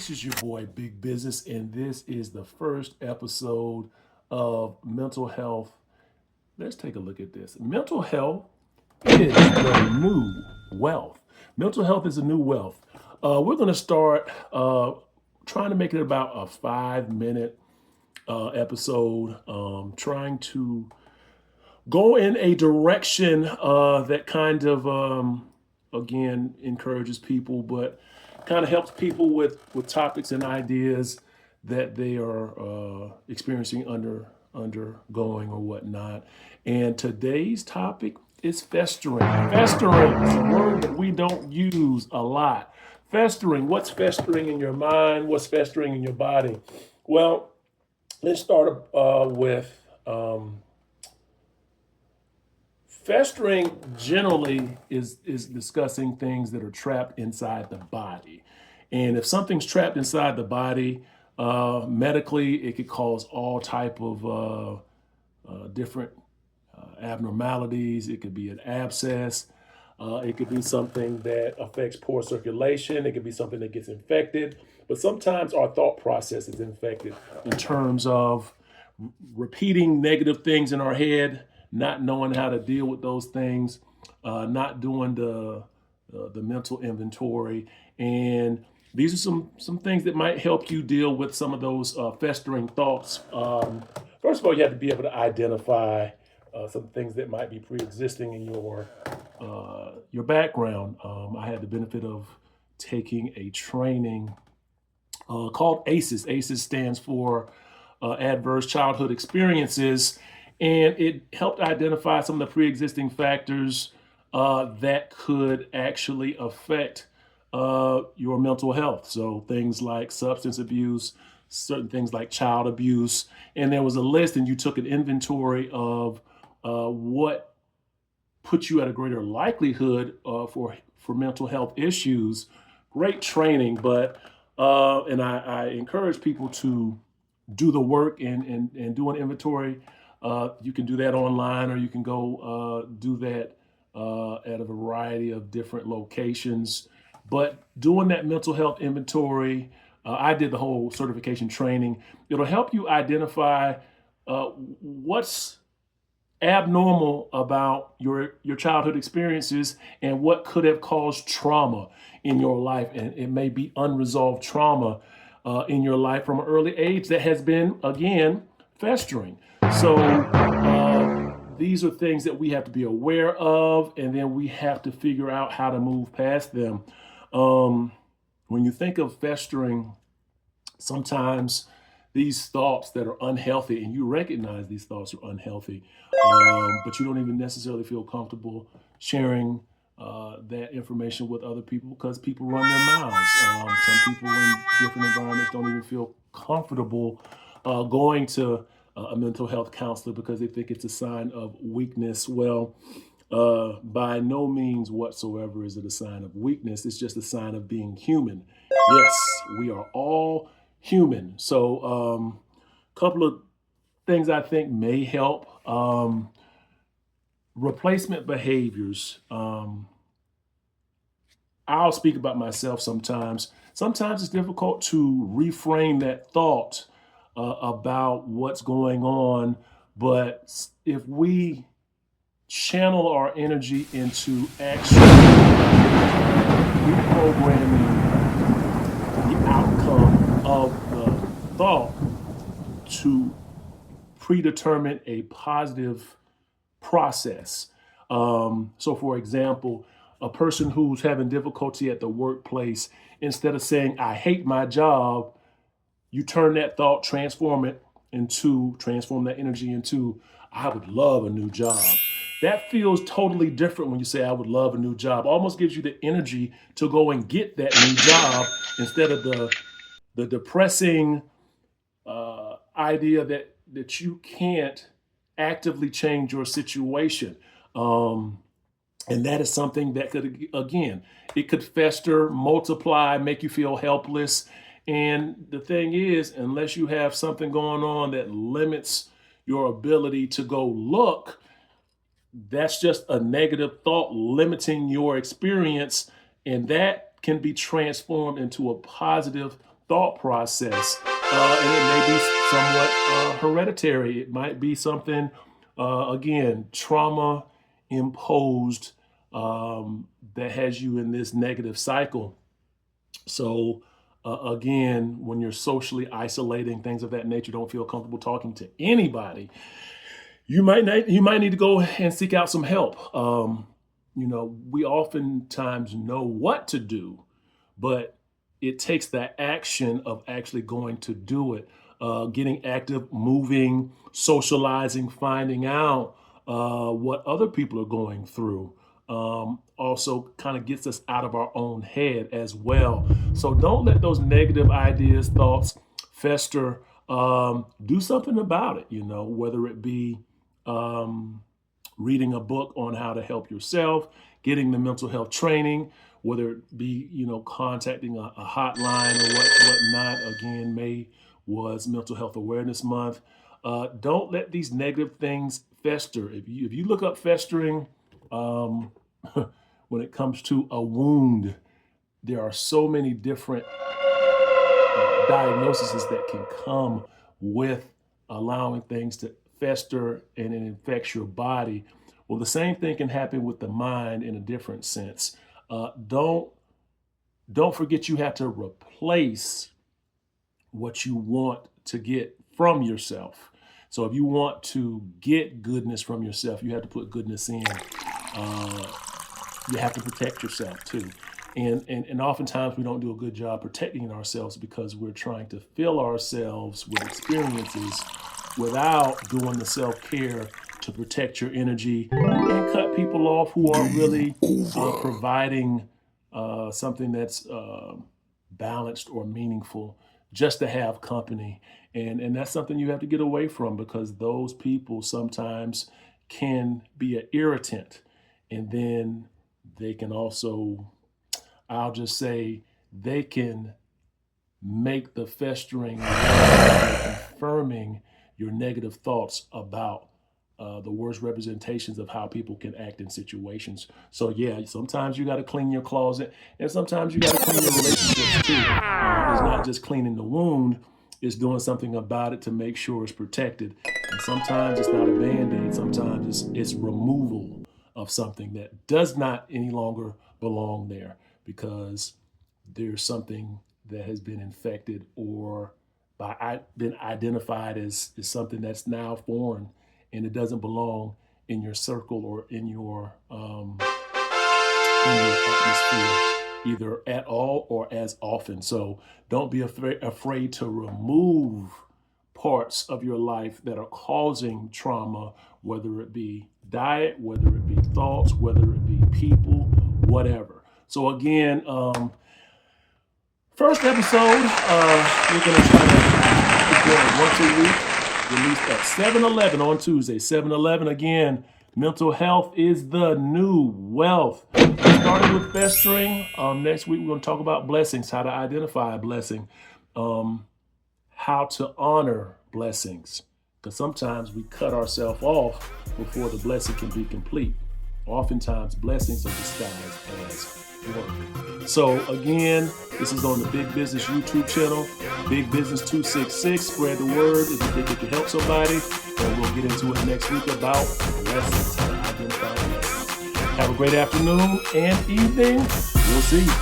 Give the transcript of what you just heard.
This is your boy Big Business, and this is the first episode of Mental Health. Let's take a look at this. Mental health is the new wealth. Mental health is a new wealth. We're going to start trying to make it about a 5 minute episode, trying to go in a direction that kind of, again, encourages people, but kind of helps people with topics and ideas that they are experiencing undergoing or whatnot. And today's topic is festering. Festering is a word that we don't use a lot. Festering. What's festering in your mind? What's festering in your body? Well, let's start with festering generally is discussing things that are trapped inside the body. And if something's trapped inside the body, medically, it could cause all type of different abnormalities. It could be an abscess. It could be something that affects poor circulation. It could be something that gets infected. But sometimes our thought process is infected in terms of repeating negative things in our head, not knowing how to deal with those things, not doing the mental inventory. And these are some things that might help you deal with some of those festering thoughts. First of all, you have to be able to identify some things that might be pre-existing in your background. I had the benefit of taking a training called ACEs. ACEs stands for Adverse Childhood Experiences, and it helped identify some of the pre-existing factors that could actually affect your mental health. So things like substance abuse, certain things like child abuse, and there was a list, and you took an inventory of what put you at a greater likelihood for mental health issues. Great training, but and I encourage people to do the work and do an inventory. You can do that online, or you can go do that at a variety of different locations. But doing that mental health inventory, I did the whole certification training. It'll help you identify what's abnormal about your childhood experiences and what could have caused trauma in your life. And it may be unresolved trauma in your life from an early age that has been, again, festering. So these are things that we have to be aware of, and then we have to figure out how to move past them. When you think of festering, sometimes these thoughts that are unhealthy, and you recognize these thoughts are unhealthy, but you don't even necessarily feel comfortable sharing that information with other people because people run their mouths. Some people in different environments don't even feel comfortable going to a mental health counselor because they think it's a sign of weakness. Well, by no means whatsoever is it a sign of weakness. It's just a sign of being human. Yes, we are all human. So a couple of things I think may help. Replacement behaviors. I'll speak about myself sometimes. Sometimes it's difficult to reframe that thought about what's going on. But if we channel our energy into actually reprogramming the outcome of the thought to predetermine a positive process. So for example, a person who's having difficulty at the workplace, instead of saying, I hate my job, you turn that thought, transform that energy into, I would love a new job. That feels totally different when you say, I would love a new job. Almost gives you the energy to go and get that new job instead of the depressing idea that you can't actively change your situation. And that is something that could, again, it could fester, multiply, make you feel helpless. And the thing is, unless you have something going on that limits your ability to go look, that's just a negative thought limiting your experience. And that can be transformed into a positive thought process. And it may be somewhat hereditary. It might be something, again, trauma imposed, that has you in this negative cycle. So, again, when you're socially isolating, things of that nature, don't feel comfortable talking to anybody, you might need to go and seek out some help. We oftentimes know what to do, but it takes that action of actually going to do it, getting active, moving, socializing, finding out what other people are going through. Also kind of gets us out of our own head as well. So don't let those negative ideas, thoughts fester. Do something about it, whether it be reading a book on how to help yourself, getting the mental health training, whether it be, contacting a hotline or whatnot. Again, May was Mental Health Awareness Month. Don't let these negative things fester. If you look up festering, when it comes to a wound, there are so many different diagnoses that can come with allowing things to fester and it infects your body. Well, the same thing can happen with the mind in a different sense. Don't forget you have to replace what you want to get from yourself. So if you want to get goodness from yourself, you have to put goodness in. You have to protect yourself too. And oftentimes we don't do a good job protecting ourselves because we're trying to fill ourselves with experiences without doing the self-care to protect your energy and cut people off who aren't really providing something that's balanced or meaningful just to have company. And that's something you have to get away from because those people sometimes can be an irritant. And then they can also, I'll just say, they can make the festering, confirming your negative thoughts about the worst representations of how people can act in situations. So yeah, sometimes you got to clean your closet, and sometimes you got to clean your relationships too. It's not just cleaning the wound; it's doing something about it to make sure it's protected. And sometimes it's not a Band-Aid. Sometimes it's removal of something that does not any longer belong there because there's something that has been infected or been identified as something that's now foreign and it doesn't belong in your circle or in your atmosphere either at all or as often. So don't be afraid to remove parts of your life that are causing trauma, whether it be diet, whether it be thoughts, whether it be people, whatever. So again, first episode, we're going to try to do it once a week, released at 7-Eleven on Tuesday. 7-Eleven, again, mental health is the new wealth. Starting with festering, next week we're going to talk about blessings, how to identify a blessing, how to honor blessings. Because sometimes we cut ourselves off before the blessing can be complete. Oftentimes, blessings are disguised as work. So again, this is on the Big Business YouTube channel, Big Business 266. Spread the word if you think it can help somebody. And we'll get into it next week about blessings, how to identify blessings. Have a great afternoon and evening. We'll see you.